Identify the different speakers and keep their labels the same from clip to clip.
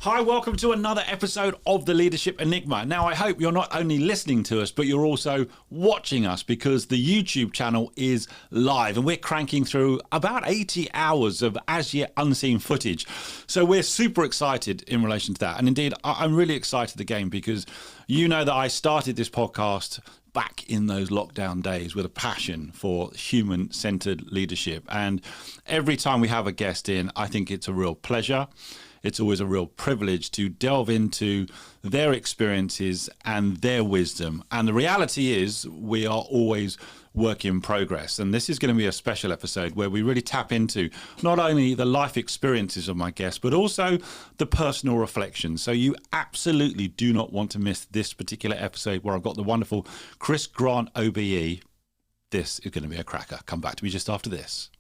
Speaker 1: Hi, welcome to another episode of the Leadership Enigma. Now, I hope you're not only listening to us, but you're also watching us because the YouTube channel is live and we're cranking through about 80 hours of as yet unseen footage. So we're super excited in relation to that. And indeed, I'm really excited again because you know that I started this podcast back in those lockdown days with a passion for human-centered leadership. And every time we have a guest in, I think it's a real pleasure. It's always a real privilege to delve into their experiences and their wisdom. And the reality is we are always work in progress. And this is going to be a special episode where we really tap into not only the life experiences of my guests, but also the personal reflections. So you absolutely do not want to miss this particular episode where I've got the wonderful Grant OBE. This is going to be a cracker. Come back to me just after this.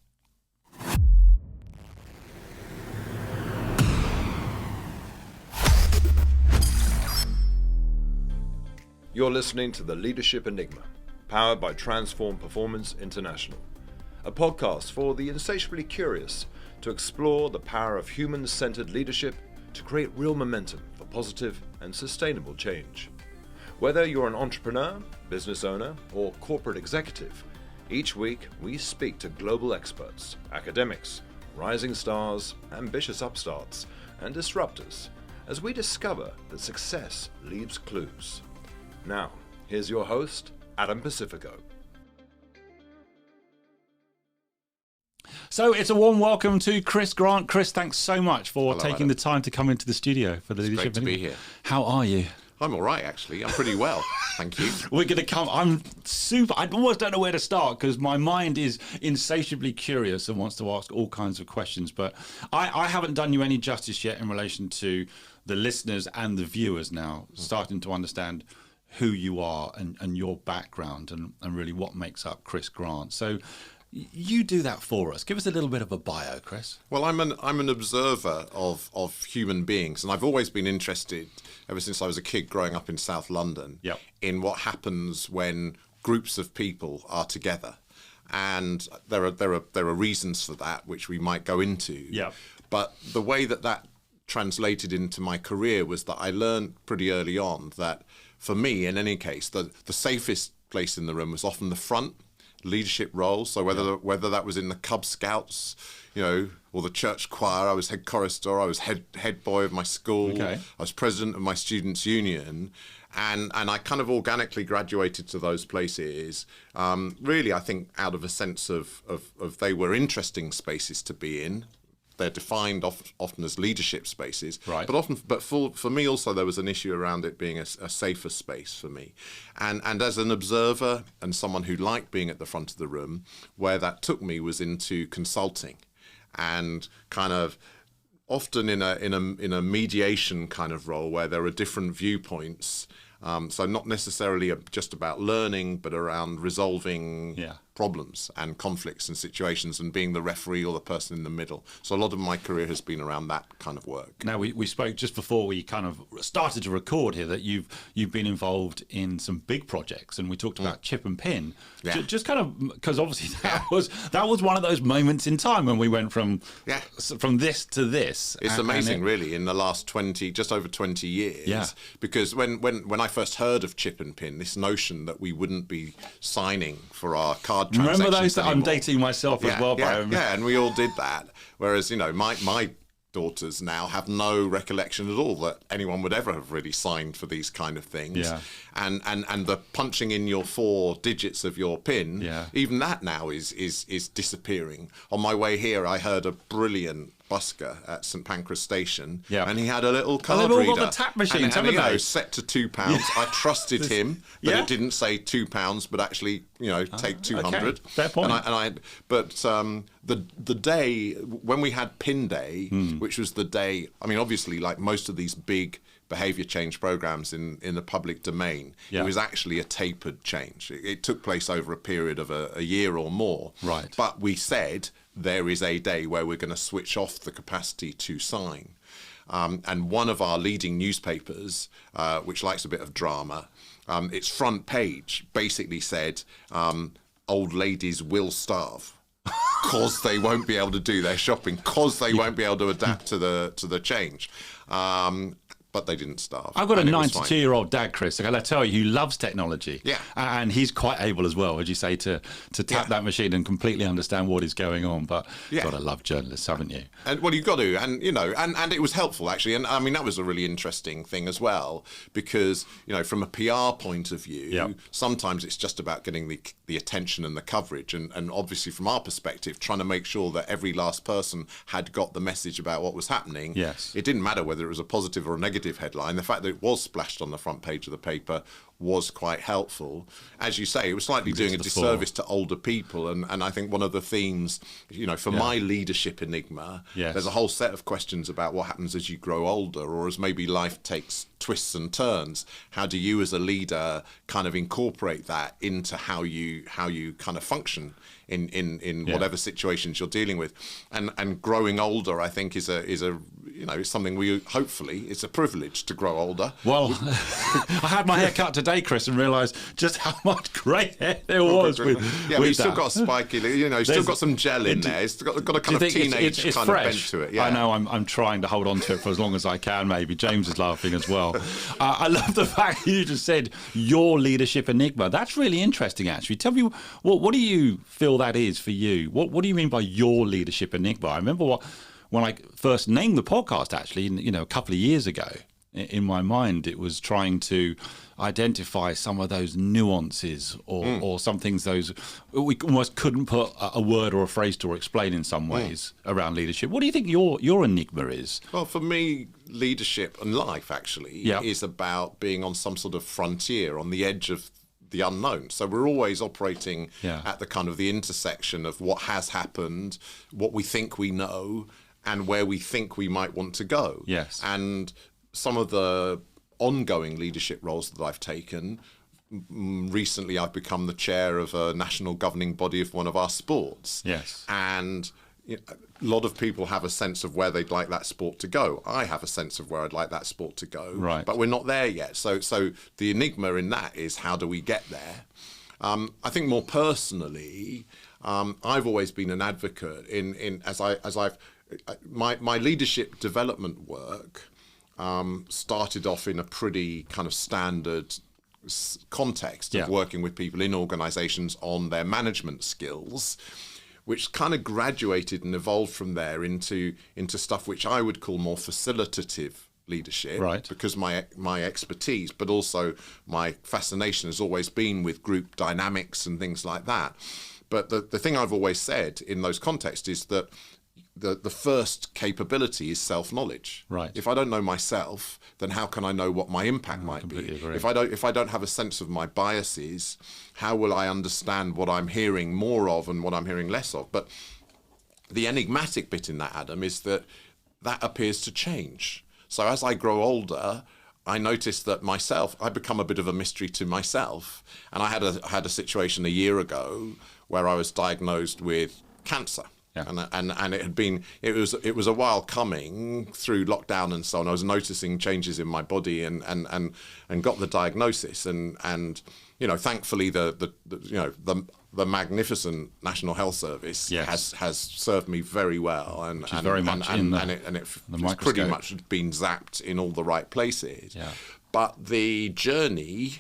Speaker 2: You're listening to the Leadership Enigma, powered by Transform Performance International, a podcast for the insatiably curious to explore the power of human-centered leadership to create real momentum for positive and sustainable change. Whether you're an entrepreneur, business owner, or corporate executive, each week we speak to global experts, academics, rising stars, ambitious upstarts, and disruptors as we discover that success leaves clues. Now, here's your host, Adam Pacifico.
Speaker 1: So it's a warm welcome to Chris Grant. Chris, thanks so much for taking the time to come into the studio for the Leadership.
Speaker 3: Great to be here.
Speaker 1: How are you?
Speaker 3: I'm all right, actually. I'm pretty well. Thank you.
Speaker 1: We're going to come. I'm super. I almost don't know where to start because my mind is insatiably curious and wants to ask all kinds of questions. But I haven't done you any justice yet in relation to the listeners and the viewers now starting to understand who you are and your background and really what makes up Chris Grant. So you do that for us. Give us a little bit of a bio, Chris.
Speaker 3: Well, I'm an observer of human beings, and I've always been interested, ever since I was a kid growing up in South London, in what happens when groups of people are together. And there are reasons for that, which we might go into.
Speaker 1: Yeah.
Speaker 3: But the way that translated into my career was that I learned pretty early on that, for me, in any case, the safest place in the room was often the front leadership role. So whether that was in the Cub Scouts, or the church choir, I was head chorister, I was head boy of my school, I was president of my students' union, and I kind of organically graduated to those places. Really, I think out of a sense of they were interesting spaces to be in. They're defined often as leadership spaces,
Speaker 1: right?
Speaker 3: But for me also there was an issue around it being a safer space for me, and as an observer and someone who liked being at the front of the room, where that took me was into consulting, and kind of often in a mediation kind of role where there are different viewpoints. So not necessarily just about learning, but around resolving problems and conflicts and situations and being the referee or the person in the middle. So a lot of my career has been around that kind of work.
Speaker 1: Now, we spoke just before we kind of started to record here that you've been involved in some big projects, and we talked about Chip and Pin.
Speaker 3: Yeah.
Speaker 1: Just kind of because obviously that was one of those moments in time when we went from this to this.
Speaker 3: It's amazing, really, in the last just over 20 years. Yeah. Because when I first heard of Chip and Pin, this notion that we wouldn't be signing for our card transactions
Speaker 1: remember those that
Speaker 3: anymore.
Speaker 1: I'm dating myself as well.
Speaker 3: And we all did that. Whereas, my daughters now have no recollection at all that anyone would ever have really signed for these kind of things.
Speaker 1: Yeah.
Speaker 3: And the punching in your 4 digits of your PIN, even that now is disappearing. On my way here, I heard a brilliant busker at St Pancras Station, and he had a little card reader.
Speaker 1: They've all got the tap machines, haven't they?
Speaker 3: Set to £2. I trusted him that it didn't say £2, but actually, take 200.
Speaker 1: Okay. Fair point.
Speaker 3: But the day when we had Pin Day, which was the day, obviously, like most of these big behaviour change programs in the public domain, it was actually a tapered change. It took place over a period of a year or more.
Speaker 1: Right.
Speaker 3: But we said there is a day where we're going to switch off the capacity to sign. And one of our leading newspapers, which likes a bit of drama, its front page basically said, old ladies will starve. because they won't be able to do their shopping, because they won't be able to adapt to the change. But they didn't starve.
Speaker 1: I've got a 92-year-old dad, Chris, I tell you, who loves technology.
Speaker 3: Yeah.
Speaker 1: And he's quite able as well, as you say, to tap that machine and completely understand what is going on. But you've got to love journalists, haven't you?
Speaker 3: And well, you've got to, and and it was helpful actually, and I mean that was a really interesting thing as well, because from a PR point of view, sometimes it's just about getting the attention and the coverage, and obviously from our perspective, trying to make sure that every last person had got the message about what was happening.
Speaker 1: Yes.
Speaker 3: It didn't matter whether it was a positive or a negative headline. The fact that it was splashed on the front page of the paper was quite helpful. As you say, it was slightly doing a disservice to older people, and I think one of the themes, for my leadership enigma, there's a whole set of questions about what happens as you grow older, or as maybe life takes twists and turns. How do you as a leader kind of incorporate that into how you kind of function in whatever situations you're dealing with? And growing older, I think, is it's something it's a privilege to grow older.
Speaker 1: Well, I had my hair cut today, Chris, and realised just how much grey hair there was.
Speaker 3: We've still got a spiky, still got some gel in there. It's got a kind of teenage kind of bent to it. Yeah.
Speaker 1: I know. I'm trying to hold on to it for as long as I can. Maybe James is laughing as well. I love the fact you just said your leadership enigma. That's really interesting, actually. Tell me, what do you feel that is for you? What do you mean by your leadership enigma? I remember when I first named the podcast, actually, a couple of years ago. In my mind, it was trying to identify some of those nuances or some things those we almost couldn't put a word or a phrase to or explain in some ways around leadership. What do you think your enigma is?
Speaker 3: Well, for me, leadership and life actually is about being on some sort of frontier, on the edge of the unknown. So we're always operating at the kind of the intersection of what has happened, what we think we know, and where we think we might want to go.
Speaker 1: Yes.
Speaker 3: And some of the ongoing leadership roles that I've taken, recently I've become the chair of a national governing body of one of our sports.
Speaker 1: Yes.
Speaker 3: And a lot of people have a sense of where they'd like that sport to go. I have a sense of where I'd like that sport to go.
Speaker 1: Right.
Speaker 3: But we're not there yet. So the enigma in that is, how do we get there? I think more personally, I've always been an advocate my leadership development work started off in a pretty kind of standard context of working with people in organizations on their management skills, which kind of graduated and evolved from there into stuff which I would call more facilitative leadership,
Speaker 1: right?
Speaker 3: Because my expertise, but also my fascination has always been with group dynamics and things like that. But the thing I've always said in those contexts is that the first capability is self-knowledge.
Speaker 1: Right.
Speaker 3: If I don't know myself, then how can I know what my impact might be?
Speaker 1: Agree.
Speaker 3: If I don't have a sense of my biases, how will I understand what I'm hearing more of and what I'm hearing less of? But the enigmatic bit in that, Adam, is that appears to change. So as I grow older, I noticed that I become a bit of a mystery to myself. And I had a situation a year ago where I was diagnosed with cancer.
Speaker 1: Yeah.
Speaker 3: And it was a while coming through lockdown and so on. I was noticing changes in my body and got the diagnosis and thankfully the magnificent National Health Service has served me very well and it's pretty much been zapped in all the right places.
Speaker 1: Yeah.
Speaker 3: But the journey,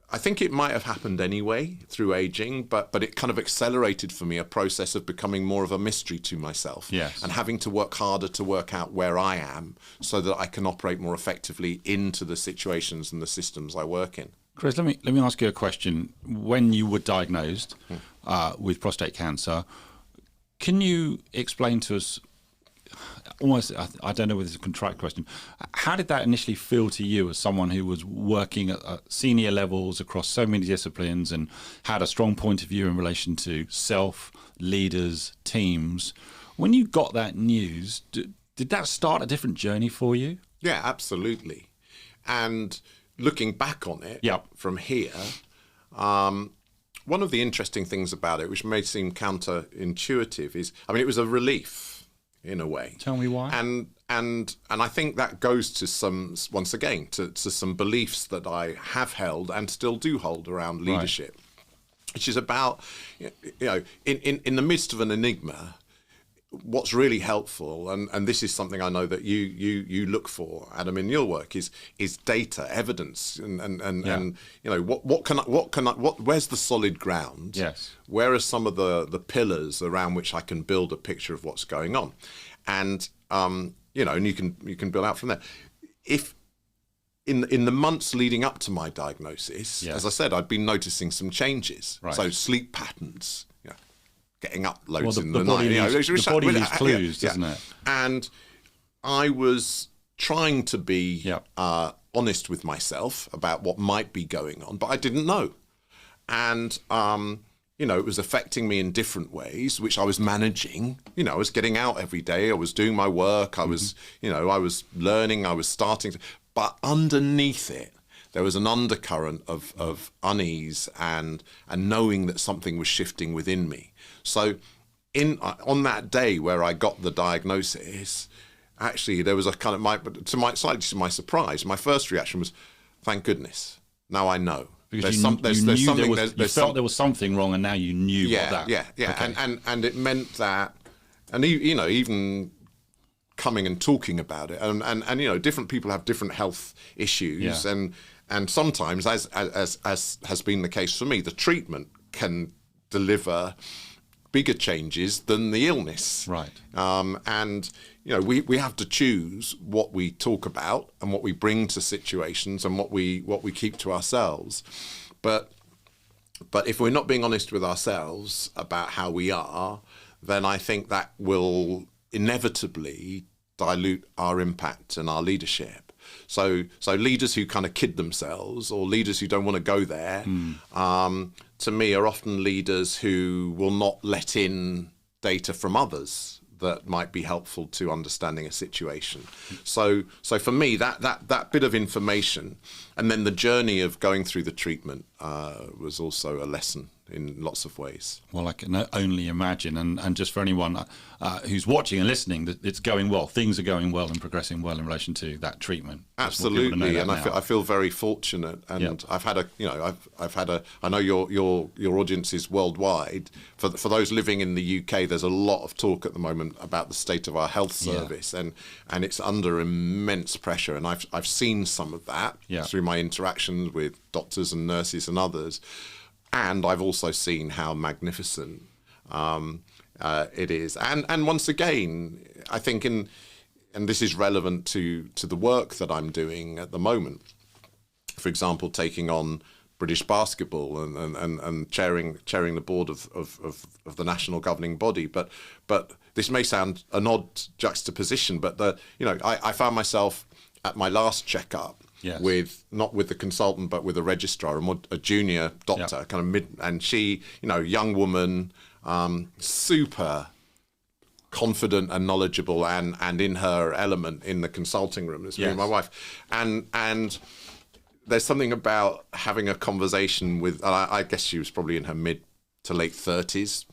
Speaker 3: I think it might have happened anyway through aging, but it kind of accelerated for me a process of becoming more of a mystery to myself.
Speaker 1: Yes.
Speaker 3: And having to work harder to work out where I am so that I can operate more effectively into the situations and the systems I work in.
Speaker 1: Chris, let me ask you a question. When you were diagnosed with prostate cancer, can you explain to us, almost, I don't know whether it's a contrite question, how did that initially feel to you as someone who was working at senior levels across so many disciplines and had a strong point of view in relation to self, leaders, teams? When you got that news, did that start a different journey for you?
Speaker 3: Yeah, absolutely. And looking back on it from here, one of the interesting things about it, which may seem counterintuitive, is, it was a relief in a way.
Speaker 1: Tell me why.
Speaker 3: And I think that goes to some beliefs that I have held and still do hold around leadership. which is about, in the midst of an enigma, what's really helpful, and this is something I know that you look for, Adam, in your work, is data, evidence, and where's the solid ground?
Speaker 1: Yes.
Speaker 3: Where are some of the pillars around which I can build a picture of what's going on, and and you can build out from there. If in the months leading up to my diagnosis, as I said, I'd been noticing some changes.
Speaker 1: Right.
Speaker 3: So sleep patterns, getting up loads in
Speaker 1: the
Speaker 3: the
Speaker 1: body
Speaker 3: night.
Speaker 1: needs, the body needs clues, doesn't it?
Speaker 3: And I was trying to be honest with myself about what might be going on, but I didn't know. And, it was affecting me in different ways, which I was managing. I was getting out every day. I was doing my work. I was, I was learning. I was starting to... But underneath it, there was an undercurrent of unease and knowing that something was shifting within me. So on that day where I got the diagnosis, actually there was a kind of slightly to my surprise, my first reaction was, thank goodness, now I know.
Speaker 1: Because you felt there was something wrong, and now you knew what that.
Speaker 3: Yeah.
Speaker 1: Okay.
Speaker 3: And it meant that, and even coming and talking about it, and different people have different health issues, and sometimes, as has been the case for me, the treatment can deliver bigger changes than the illness.
Speaker 1: Right.
Speaker 3: And we have to choose what we talk about and what we bring to situations and what we keep to ourselves. But if we're not being honest with ourselves about how we are, then I think that will inevitably dilute our impact and our leadership. So leaders who kind of kid themselves, or leaders who don't want to go there, to me are often leaders who will not let in data from others that might be helpful to understanding a situation. So for me, that bit of information, and then the journey of going through the treatment was also a lesson in lots of ways.
Speaker 1: Well, I can only imagine, and just for anyone who's watching and listening, that it's going well. Things are going well and progressing well in relation to that treatment.
Speaker 3: Absolutely, and I feel very fortunate. And I've had I know your audience is worldwide. For those living in the UK, there's a lot of talk at the moment about the state of our health service, and it's under immense pressure. And I've seen some of that through my interactions with doctors and nurses and others. And I've also seen how magnificent it is. And once again, I think and this is relevant to the work that I'm doing at the moment. For example, taking on British basketball and chairing the board of the national governing body. But this may sound an odd juxtaposition, but I found myself at my last checkup.
Speaker 1: Yes.
Speaker 3: Not with the consultant, but with a registrar, a junior doctor, kind of mid, and she, young woman, super confident and knowledgeable, and in her element in the consulting room. It's me and my wife, and there's something about having a conversation with. I guess she was probably in her mid to late 30s.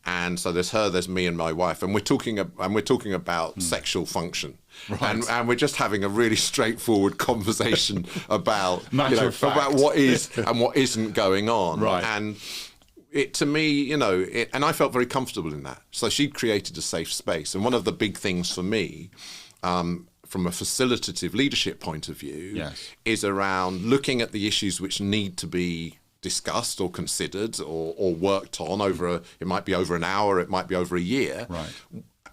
Speaker 3: And so there's her, there's me and my wife, and we're talking about sexual function, and we're just having a really straightforward conversation about about what is and what isn't going on,
Speaker 1: right?
Speaker 3: And it to me, and I felt very comfortable in that. So she'd created a safe space, and one of the big things for me, from a facilitative leadership point of view, is around looking at the issues which need to be discussed or considered or worked on it might be over an hour, it might be over a year.
Speaker 1: Right.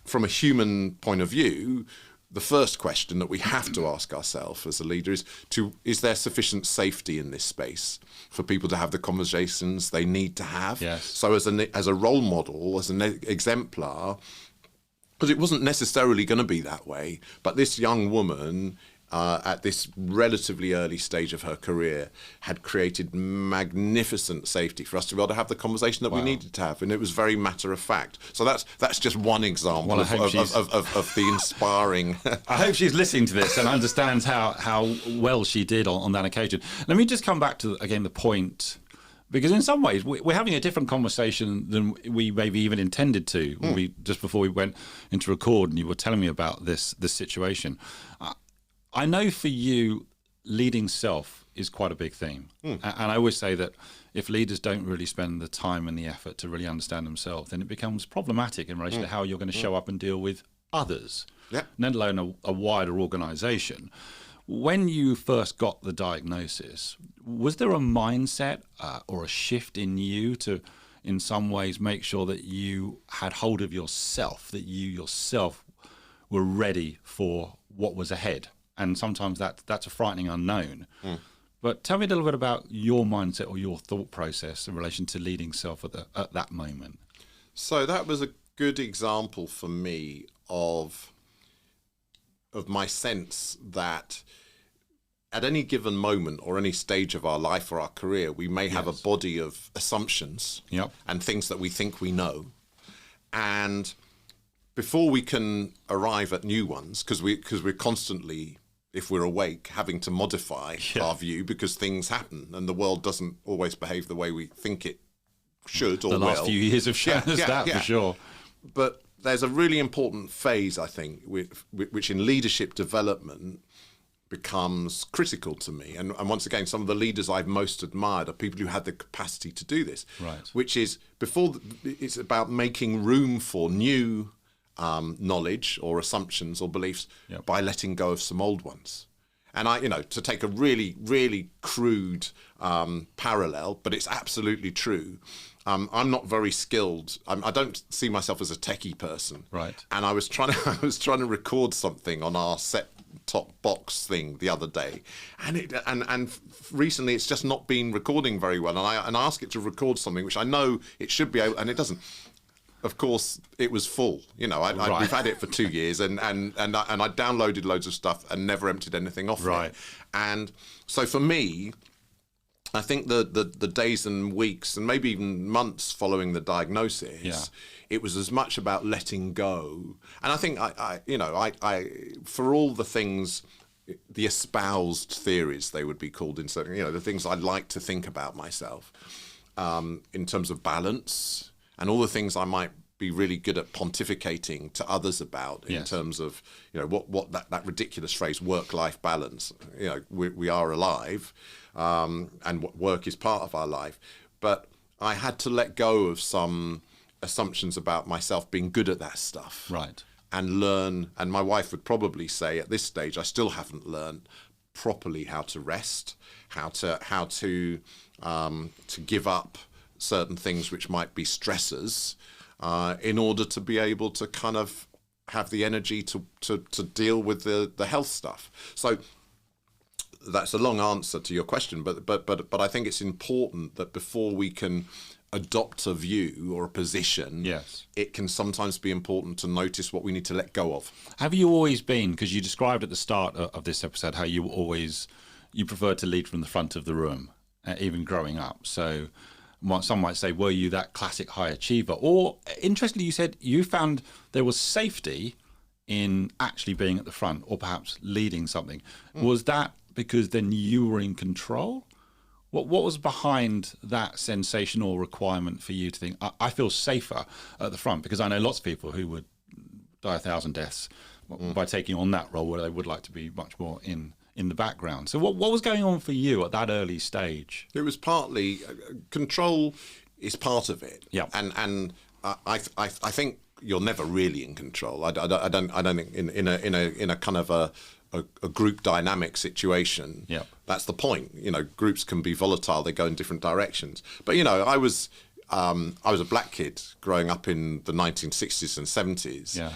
Speaker 3: From a human point of view, the first question that we have to ask ourselves as a leader is there sufficient safety in this space for people to have the conversations they need to have?
Speaker 1: Yes.
Speaker 3: So as a role model, as an exemplar, because it wasn't necessarily going to be that way, but this young woman at this relatively early stage of her career had created magnificent safety for us to be able to have the conversation that we needed to have, and it was very matter of fact. So that's just one example of the inspiring.
Speaker 1: I hope she's listening to this and understands how well she did on that occasion. Let me just come back to again the point, because in some ways we're having a different conversation than we maybe even intended to. Just before we went into record, and you were telling me about this situation. I know for you, leading self is quite a big theme. And I always say that if leaders don't really spend the time and the effort to really understand themselves, then it becomes problematic in relation to how you're going to show up and deal with others, let alone a wider organisation. When you first got the diagnosis, was there a mindset or a shift in you to, in some ways, make sure that you had hold of yourself, that you yourself were ready for what was ahead? And sometimes that's a frightening unknown. But tell me a little bit about your mindset or your thought process in relation to leading self at that moment.
Speaker 3: So that was a good example for me of my sense that at any given moment or any stage of our life or our career, we may have a body of assumptions and things that we think we know. And before we can arrive at new ones, because we're constantly, if we're awake, having to modify our view because things happen and the world doesn't always behave the way we think it should or will.
Speaker 1: The last few years have shown us that for sure.
Speaker 3: But there's a really important phase, I think, which in leadership development becomes critical to me. And once again, some of the leaders I've most admired are people who had the capacity to do this, which is it's about making room for new knowledge or assumptions or beliefs by letting go of some old ones. And to take a really, really crude parallel, but it's absolutely true. I'm not very skilled. I don't see myself as a techie person.
Speaker 1: Right.
Speaker 3: And I was trying to record something on our set-top box thing the other day, and recently it's just not been recording very well. And I asked it to record something which I know it should be able, and it doesn't. Of course, it was full. We've had it for 2 years, and I downloaded loads of stuff and never emptied anything off it. And so for me, I think the days and weeks and maybe even months following the diagnosis, it was as much about letting go. And I think I for all the things, the espoused theories they would be called in certain, the things I like to think about myself, in terms of balance. And all the things I might be really good at pontificating to others about in terms of, what that ridiculous phrase, work-life balance. We are alive, and work is part of our life. But I had to let go of some assumptions about myself being good at that stuff.
Speaker 1: Right.
Speaker 3: And learn, and my wife would probably say at this stage, I still haven't learned properly how to rest, how to give up certain things which might be stressors, in order to be able to kind of have the energy to deal with the health stuff. So that's a long answer to your question, but I think it's important that before we can adopt a view or a position, it can sometimes be important to notice what we need to let go of.
Speaker 1: Have you always been, because you described at the start of this episode how you preferred to lead from the front of the room, even growing up. So some might say, were you that classic high achiever? Or, interestingly, you said you found there was safety in actually being at the front or perhaps leading something. Was that because then you were in control? What was behind that sensation or requirement for you to think, I feel safer at the front? Because I know lots of people who would die 1,000 deaths by taking on that role where they would like to be much more in the background. So what was going on for you at that early stage?
Speaker 3: It was partly control is part of it.
Speaker 1: Yeah.
Speaker 3: And I think you're never really in control. I don't think in a kind of a group dynamic situation.
Speaker 1: Yeah.
Speaker 3: That's the point. Groups can be volatile. They go in different directions. But I was a black kid growing up in the 1960s and 70s.
Speaker 1: Yeah.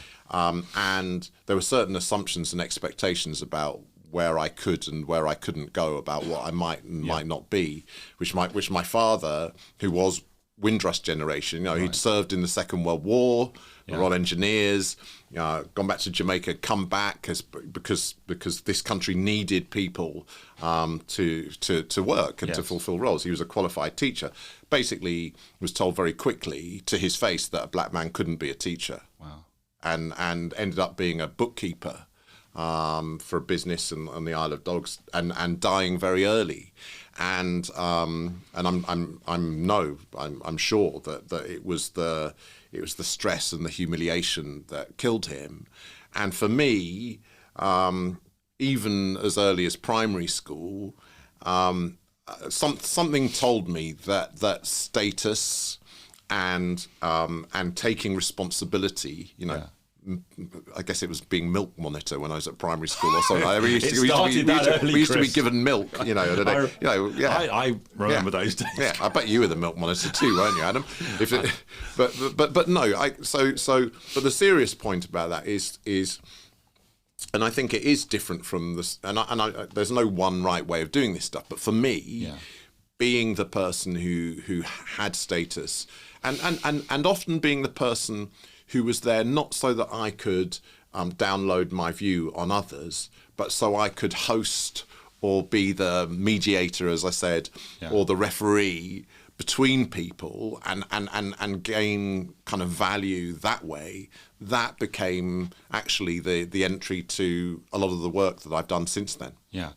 Speaker 3: And there were certain assumptions and expectations about where I could and where I couldn't go, about what I might and might not be, which my father, who was Windrush generation, he'd served in the Second World War, the Royal Engineers, gone back to Jamaica, come back because this country needed people to work and to fulfill roles. He was a qualified teacher. Basically, was told very quickly to his face that a black man couldn't be a teacher.
Speaker 1: Wow.
Speaker 3: And ended up being a bookkeeper for a business on the Isle of Dogs, and dying very early, and I'm sure that it was the stress and the humiliation that killed him. And for me, even as early as primary school, something told me that status and taking responsibility, I guess it was being milk monitor when I was at primary school or something. We used to be given milk, I
Speaker 1: remember those days.
Speaker 3: Yeah, I bet you were the milk monitor too, weren't you, Adam? But no, but the serious point about that is, and I think it is different from this, and there's no one right way of doing this stuff. But for me, being the person who had status, and often being the person who was there not so that I could download my view on others, but so I could host or be the mediator, as I said, or the referee between people and gain kind of value that way. That became actually the entry to a lot of the work that I've done since then.
Speaker 1: Yeah.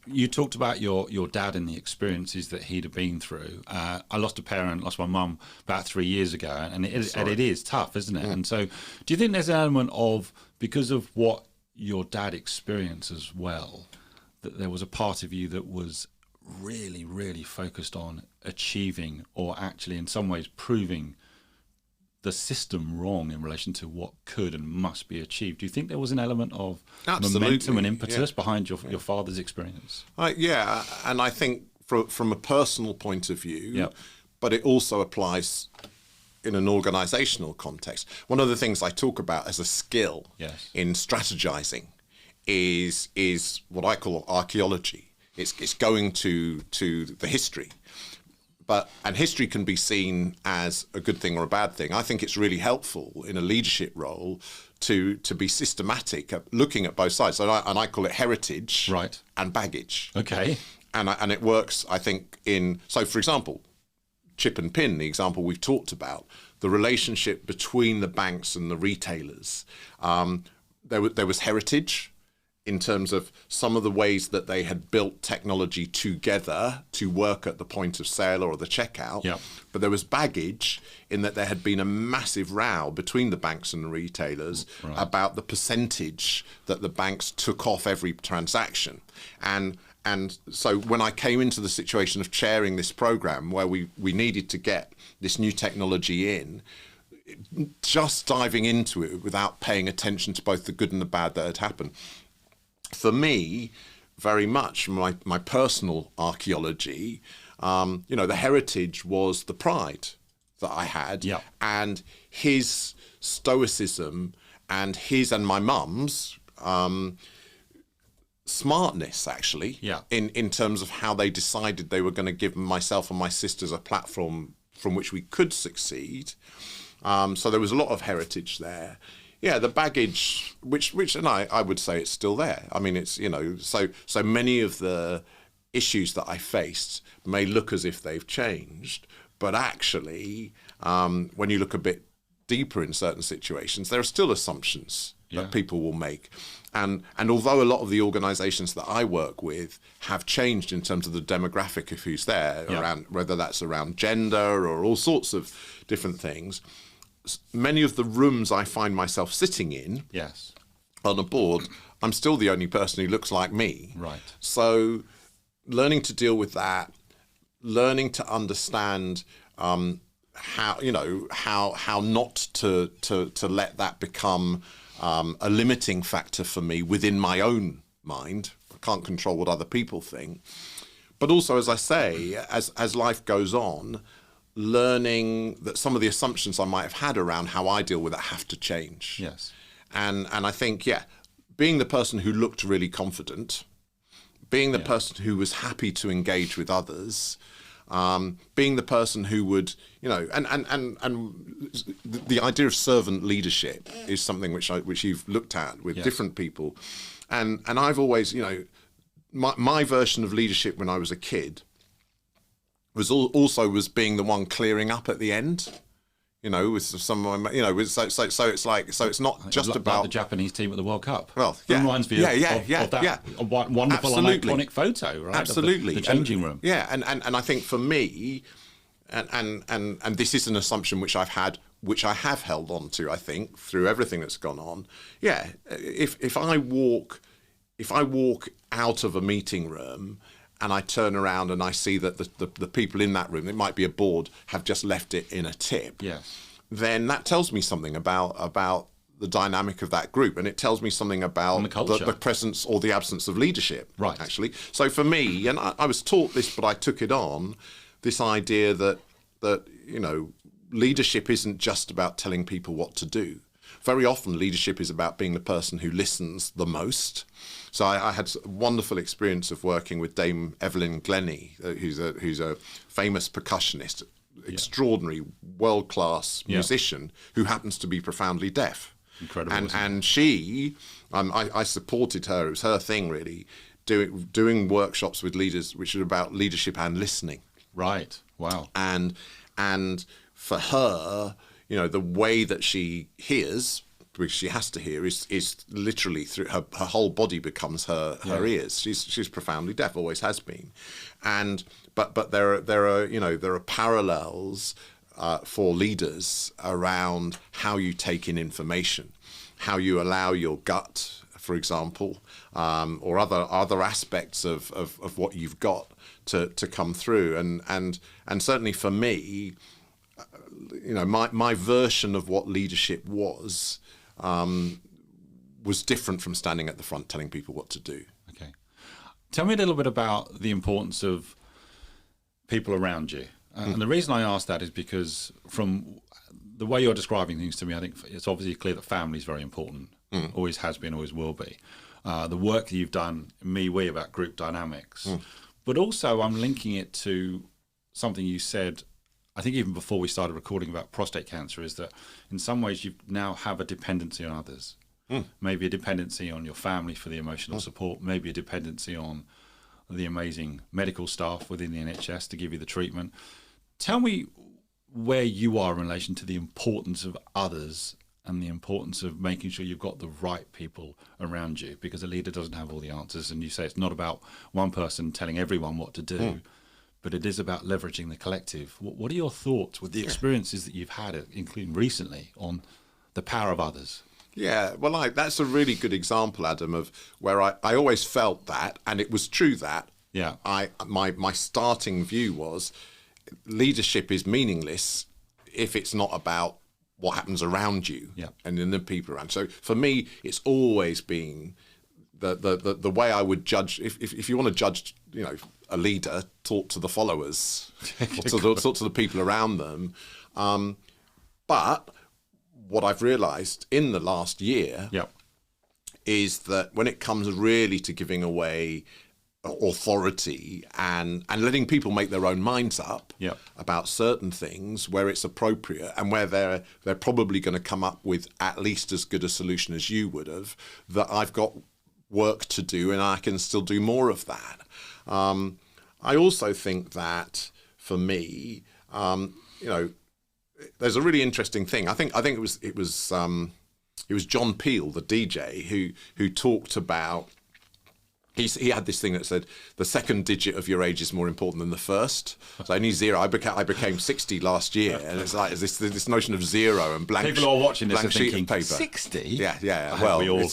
Speaker 1: You talked about your dad and the experiences that he'd have been through. I lost a parent, lost my mum about 3 years ago, and it is tough, isn't it? Mm. And so do you think there's an element of, because of what your dad experienced as well, that there was a part of you that was really, really focused on achieving, or actually in some ways proving the system wrong in relation to what could and must be achieved? Do you think there was an element of momentum and impetus behind your father's experience?
Speaker 3: And I think from a personal point of view, but it also applies in an organisational context. One of the things I talk about as a skill in strategizing is what I call archaeology. It's going to the history. And history can be seen as a good thing or a bad thing. I think it's really helpful in a leadership role to be systematic at looking at both sides. And I call it heritage and baggage.
Speaker 1: Okay.
Speaker 3: And it works, I think, so for example, chip and pin, the example we've talked about, the relationship between the banks and the retailers. There was heritage in terms of some of the ways that they had built technology together to work at the point of sale or the checkout.
Speaker 1: Yep.
Speaker 3: But there was baggage in that there had been a massive row between the banks and the retailers about the percentage that the banks took off every transaction. And so when I came into the situation of chairing this program where we needed to get this new technology in, just diving into it without paying attention to both the good and the bad that had happened, for me, very much my personal archaeology, the heritage was the pride that I had, and his stoicism and his and my mum's smartness, actually, in terms of how they decided they were going to give myself and my sisters a platform from which we could succeed. So there was a lot of heritage there. Yeah, the baggage, which and I would say it's still there. I mean, it's, so many of the issues that I faced may look as if they've changed, but actually, when you look a bit deeper in certain situations, there are still assumptions that people will make. And although a lot of the organisations that I work with have changed in terms of the demographic of who's there, around whether that's around gender or all sorts of different things, many of the rooms I find myself sitting in on a board, I'm still the only person who looks like me.
Speaker 1: Right.
Speaker 3: So learning to deal with that, learning to understand how not to let that become a limiting factor for me within my own mind. I can't control what other people think. But also, as I say, as life goes on, learning that some of the assumptions I might have had around how I deal with it have to change.
Speaker 1: Yes.
Speaker 3: And I think, being the person who looked really confident, being the person who was happy to engage with others, being the person who would, and the idea of servant leadership is something which you've looked at with different people. And I've always, my version of leadership when I was a kid was being the one clearing up at the end, with someone, so it's not just about
Speaker 1: the Japanese team at the World Cup.
Speaker 3: Well,
Speaker 1: it reminds me of that wonderful and iconic photo, right?
Speaker 3: Absolutely,
Speaker 1: the changing room.
Speaker 3: And I think for me, and this is an assumption which I have held on to, I think, through everything that's gone on. If I walk out of a meeting room and I turn around and I see that the people in that room, it might be a board, have just left it in a tip, then that tells me something about the dynamic of that group, and it tells me something about the presence or the absence of leadership, actually. So for me, and I was taught this, but I took it on, this idea that leadership isn't just about telling people what to do. Very often, leadership is about being the person who listens the most. So I had a wonderful experience of working with Dame Evelyn Glennie, who's a famous percussionist, extraordinary, world-class musician who happens to be profoundly deaf.
Speaker 1: Incredible.
Speaker 3: And she, I supported her. It was her thing, really, doing workshops with leaders which are about leadership and listening.
Speaker 1: Right. Wow.
Speaker 3: And for her, the way that she hears, which she has to hear, is literally through her whole body becomes her ears. She's profoundly deaf, always has been, but there are parallels for leaders around how you take in information, how you allow your gut, for example, or other aspects of what you've got to come through, and certainly for me, my version of what leadership was different from standing at the front telling people what to do.
Speaker 1: Okay. Tell me a little bit about the importance of people around you. And the reason I ask that is because from the way you're describing things to me, I think it's obviously clear that family is very important. Always has been, always will be. The work that you've done, we about group dynamics. But also I'm linking it to something you said, I think even before we started recording, about prostate cancer, is that in some ways you now have a dependency on others. Maybe a dependency on your family for the emotional support, maybe a dependency on the amazing medical staff within the NHS to give you the treatment. Tell me where you are in relation to the importance of others and the importance of making sure you've got the right people around you, because a leader doesn't have all the answers. And you say it's not about one person telling everyone what to do, but it is about leveraging the collective. What are your thoughts with the experiences that you've had, including recently, on the power of others?
Speaker 3: Yeah, well, that's a really good example, Adam, of where I always felt that, and it was true that. My starting view was leadership is meaningless if it's not about what happens around you and in the people around. So for me, it's always been the way I would judge. If you want to judge, a leader, talk to the followers, talk to the people around them. But what I've realised in the last year is that when it comes really to giving away authority and letting people make their own minds up about certain things where it's appropriate and where they're probably going to come up with at least as good a solution as you would have, that I've got work to do and I can still do more of that. I also think that for me, there's a really interesting thing. I think it was John Peel, the DJ, who talked about. He had this thing that said the second digit of your age is more important than the first. So only zero. I became 60 last year, and it's like this notion of zero and blank.
Speaker 1: People are watching this
Speaker 3: blank
Speaker 1: and
Speaker 3: sheet
Speaker 1: thinking,
Speaker 3: of paper.
Speaker 1: 60?
Speaker 3: Yeah. Well,
Speaker 1: we all...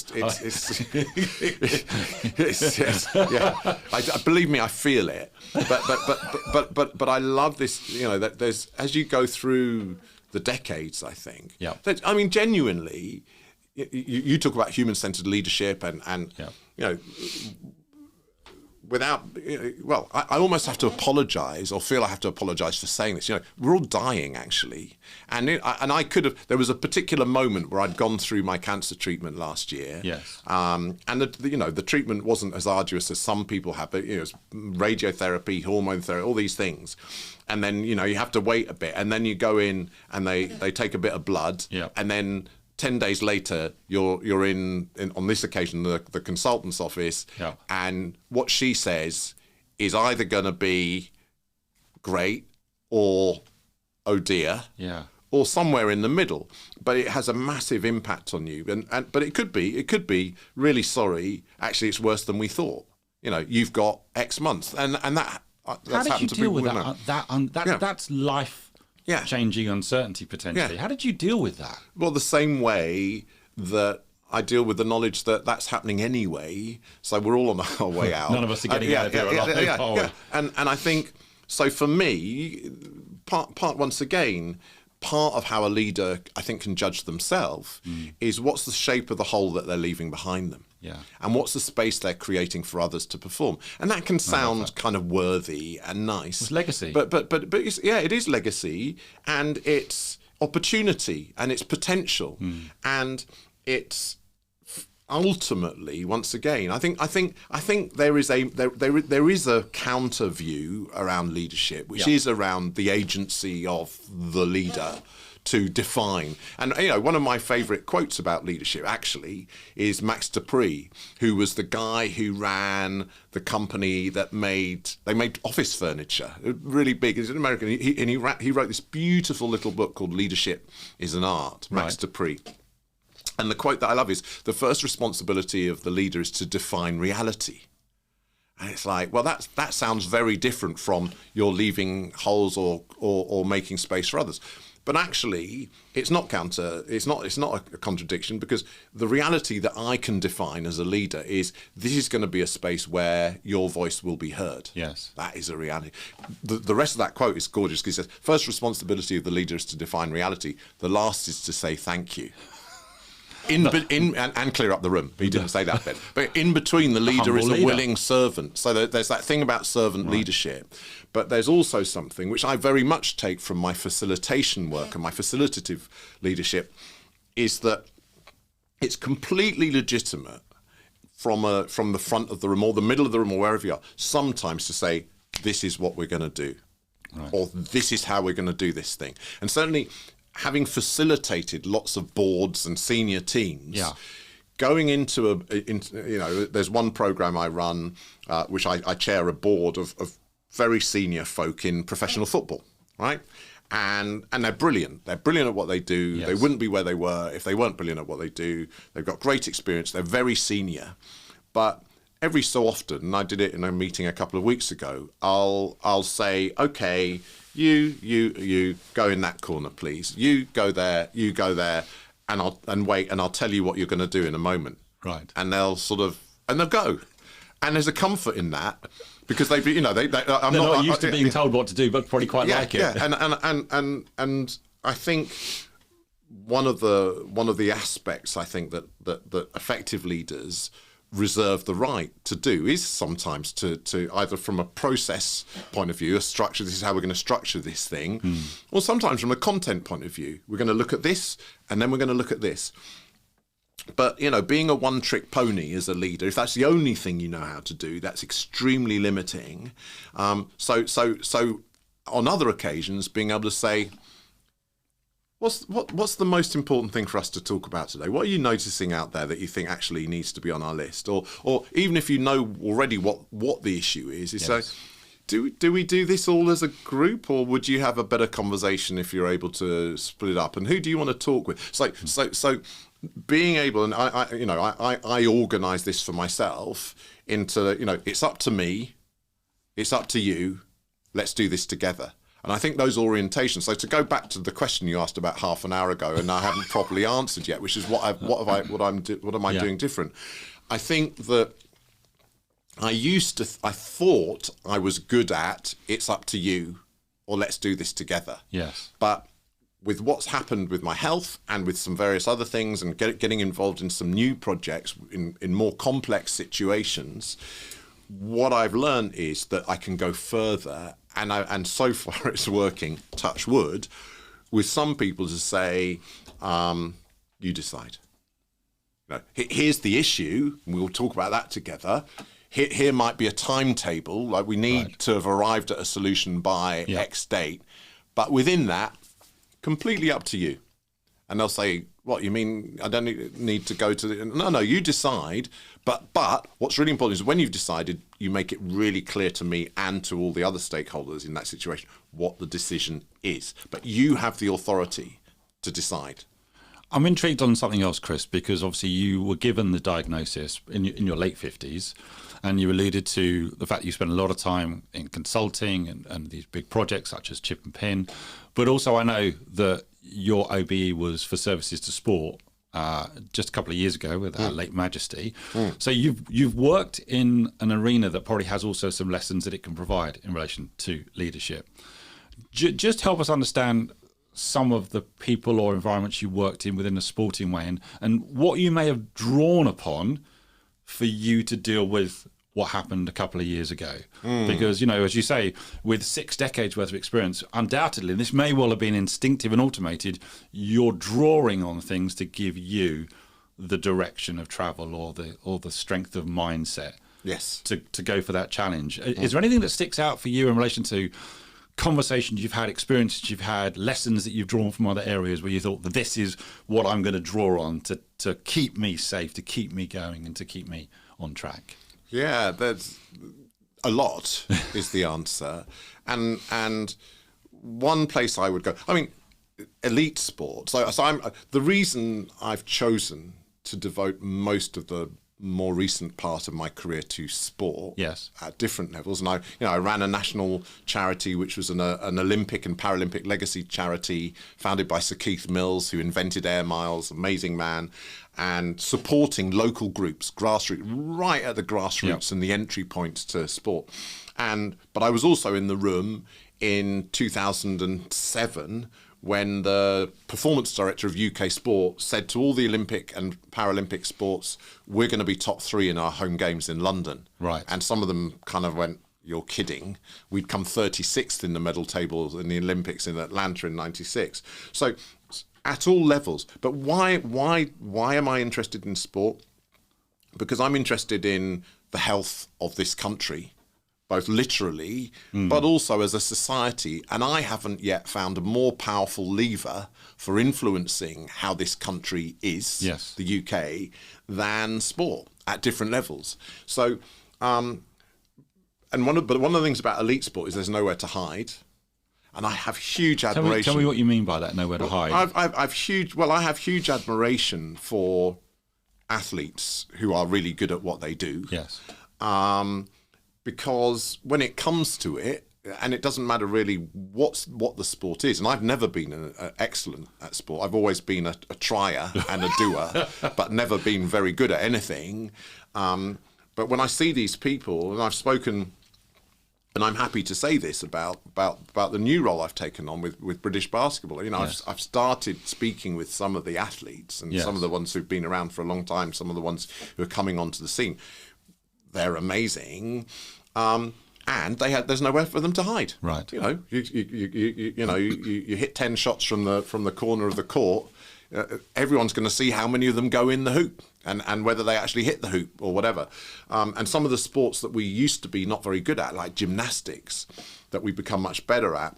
Speaker 3: Believe me, I feel it. But I love this. That there's, as you go through the decades, I think. I mean, genuinely, you talk about human-centered leadership and without, I almost have to apologise or feel I have to apologise for saying this. We're all dying, actually. And I could have, there was a particular moment where I'd gone through my cancer treatment last year. And the treatment wasn't as arduous as some people have, but, it's radiotherapy, hormone therapy, all these things. And then, you have to wait a bit, and then you go in and they take a bit of blood, and then 10 days later, you're in on this occasion the consultant's office, and what she says is either going to be great or oh dear, or somewhere in the middle. But it has a massive impact on you, but it could be really sorry. Actually, it's worse than we thought. You've got X months, and that.
Speaker 1: How did you deal with that? That's life. Changing uncertainty potentially. How did you deal with that?
Speaker 3: Well, the same way that I deal with the knowledge that that's happening anyway. So we're all on our way out.
Speaker 1: None of us are getting out of here alive.
Speaker 3: And I think, so for me, part once again, part of how a leader, I think, can judge themselves is what's the shape of the hole that they're leaving behind them.
Speaker 1: Yeah.
Speaker 3: And what's the space they're creating for others to perform. And that can sound kind of worthy and nice.
Speaker 1: It's legacy.
Speaker 3: But it's, it is legacy, and it's opportunity, and it's potential. And it's ultimately, once again, I think there is a counter view around leadership, which is around the agency of the leader to define. And one of my favorite quotes about leadership actually is Max Dupree, who was the guy who ran the company that made office furniture, really big. He's an American, and he wrote this beautiful little book called Leadership is an Art, Max Dupree. And the quote that I love is, the first responsibility of the leader is to define reality. And it's like, well, that sounds very different from you're leaving holes or making space for others. But actually, it's not a contradiction, because the reality that I can define as a leader is this is going to be a space where your voice will be heard.
Speaker 1: Yes.
Speaker 3: That is a reality. The rest of that quote is gorgeous, because it says, first responsibility of the leader is to define reality. The last is to say thank you. And clear up the room. He didn't say that bit. But in between, the leader is a willing servant. So there's that thing about servant leadership. But there's also something which I very much take from my facilitation work and my facilitative leadership, is that it's completely legitimate from the front of the room or the middle of the room or wherever you are, sometimes to say, this is what we're going to do. Right. Or this is how we're going to do this thing. And certainly, having facilitated lots of boards and senior teams, going into there's one program I run, which I chair a board of very senior folk in professional football, right? And they're brilliant. They're brilliant at what they do. Yes. They wouldn't be where they were if they weren't brilliant at what they do. They've got great experience. They're very senior. But every so often, and I did it in a meeting a couple of weeks ago, I'll say, okay, you go in that corner, please. You go there, and wait, and I'll tell you what you're going to do in a moment. Right. And they'll go. And there's a comfort in that, because they're not
Speaker 1: used to being told what to do, but probably quite like it.
Speaker 3: Yeah. And I think one of the aspects I think that effective leaders reserve the right to do is sometimes to either from a process point of view, a structure, this is how we're going to structure this thing, or sometimes from a content point of view, we're going to look at this and then we're going to look at this. But, being a one-trick pony as a leader, if that's the only thing you know how to do, that's extremely limiting. So on other occasions, being able to say, What's the most important thing for us to talk about today? What are you noticing out there that you think actually needs to be on our list? Or even if you know already what the issue is yes. So do we do this all as a group, or would you have a better conversation if you're able to split it up? And who do you want to talk with? So being able, and I organise this for myself into, it's up to me, it's up to you, let's do this together. And I think those orientations. So to go back to the question you asked about half an hour ago, and I haven't properly answered yet, which is what am I doing different? I think that I thought I was good at it's up to you, or let's do this together. Yes. But with what's happened with my health and with some various other things, and getting involved in some new projects in more complex situations, what I've learned is that I can go further. And so far it's working, touch wood, with some people to say, you decide. Here's the issue, and we'll talk about that together. Here might be a timetable, like we need to have arrived at a solution by X date. But within that, completely up to you. And they'll say, what, you mean I don't need to go to the... No, you decide. But what's really important is when you've decided, you make it really clear to me and to all the other stakeholders in that situation what the decision is. But you have the authority to decide.
Speaker 1: I'm intrigued on something else, Chris, because obviously you were given the diagnosis in your late 50s, and you alluded to the fact that you spent a lot of time in consulting and these big projects such as Chip and Pin. But also I know that your OBE was for services to sport, just a couple of years ago with Her late Majesty. So you've worked in an arena that probably has also some lessons that it can provide in relation to leadership. Just help us understand some of the people or environments you worked in within a sporting way, and what you may have drawn upon for you to deal with what happened a couple of years ago. Because, you know, as you say, with 6 decades worth of experience, undoubtedly, this may well have been instinctive and automated. You're drawing on things to give you the direction of travel or the strength of mindset.
Speaker 3: Yes.
Speaker 1: To go for that challenge. Is there anything that sticks out for you in relation to conversations you've had, experiences you've had, lessons that you've drawn from other areas where you thought that this is what I'm going to draw on to keep me safe, to keep me going, and to keep me on track?
Speaker 3: Yeah, there's a lot is the answer. And one place I would go, I mean, elite sport. So I'm the reason I've chosen to devote most of the more recent part of my career to sport,
Speaker 1: yes,
Speaker 3: at different levels. And I ran a national charity, which was an Olympic and Paralympic legacy charity founded by Sir Keith Mills, who invented air miles, amazing man, and supporting local groups, grassroots, right at the grassroots and the entry points to sport. But I was also in the room in 2007 when the performance director of UK Sport said to all the Olympic and Paralympic sports, we're going to be top 3 in our home games in London.
Speaker 1: Right.
Speaker 3: And some of them kind of went, you're kidding. We'd come 36th in the medal table in the Olympics in Atlanta in 96. So at all levels. But why am I interested in sport? Because I'm interested in the health of this country, both literally, but also as a society. And I haven't yet found a more powerful lever for influencing how this country is,
Speaker 1: yes,
Speaker 3: the UK, than sport at different levels. So, one of the things about elite sport is there's nowhere to hide. And I have huge admiration.
Speaker 1: Tell me what you mean by that, nowhere to hide.
Speaker 3: I have huge admiration for athletes who are really good at what they do.
Speaker 1: Yes.
Speaker 3: Because when it comes to it, and it doesn't matter really what the sport is, and I've never been excellent at sport. I've always been a trier and a doer, but never been very good at anything. But when I see these people, and I've spoken, and I'm happy to say this about the new role I've taken on with British basketball. You know, yes, I've started speaking with some of the athletes and some of the ones who've been around for a long time, some of the ones who are coming onto the scene. They're amazing, and there's nowhere for them to hide.
Speaker 1: Right.
Speaker 3: You know, you hit 10 shots from the corner of the court. Everyone's going to see how many of them go in the hoop and whether they actually hit the hoop or whatever. And some of the sports that we used to be not very good at, like gymnastics, that we've become much better at.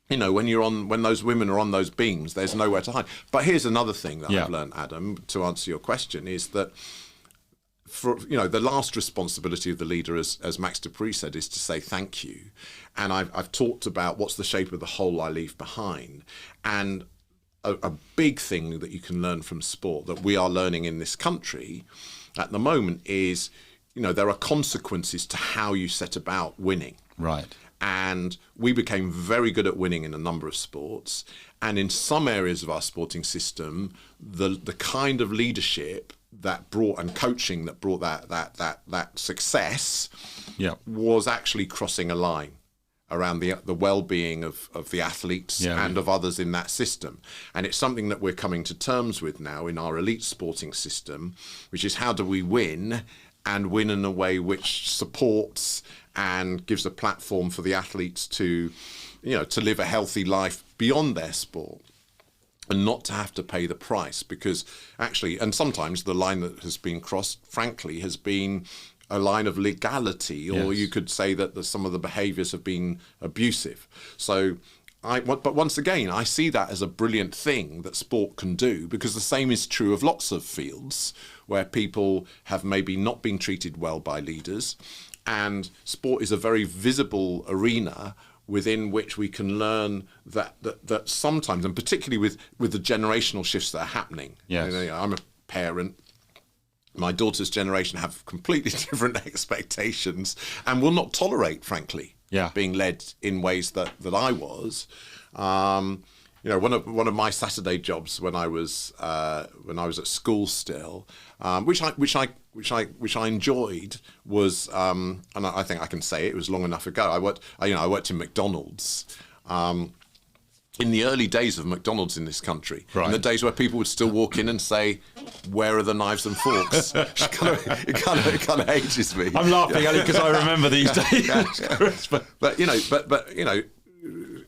Speaker 3: You know, when those women are on those beams, there's nowhere to hide. But here's another thing that I've learned, Adam, to answer your question, is that the last responsibility of the leader, as Max Dupree said, is to say thank you. And I've talked about what's the shape of the hole I leave behind. And a big thing that you can learn from sport that we are learning in this country at the moment is, there are consequences to how you set about winning.
Speaker 1: Right.
Speaker 3: And we became very good at winning in a number of sports. And in some areas of our sporting system, the kind of leadership that brought and coaching that brought that success was actually crossing a line around the well-being of the athletes and of others in that system. And it's something that we're coming to terms with now in our elite sporting system, which is how do we win and win in a way which supports and gives a platform for the athletes to live a healthy life beyond their sport and not to have to pay the price. Because actually, and sometimes the line that has been crossed, frankly, has been a line of legality, or you could say that some of the behaviours have been abusive. So, but once again, I see that as a brilliant thing that sport can do, because the same is true of lots of fields where people have maybe not been treated well by leaders, and sport is a very visible arena within which we can learn that sometimes, and particularly with the generational shifts that are happening.
Speaker 1: Yes.
Speaker 3: I'm a parent. My daughter's generation have completely different expectations and will not tolerate, frankly, being led in ways that I was. one of my Saturday jobs when I was at school still, which I enjoyed, was, and I think I can say it was long enough ago. I worked in McDonald's. In the early days of McDonald's in this country, in the days where people would still walk in and say, "Where are the knives and forks?" It kind of ages me.
Speaker 1: I'm laughing only because I remember these days.
Speaker 3: But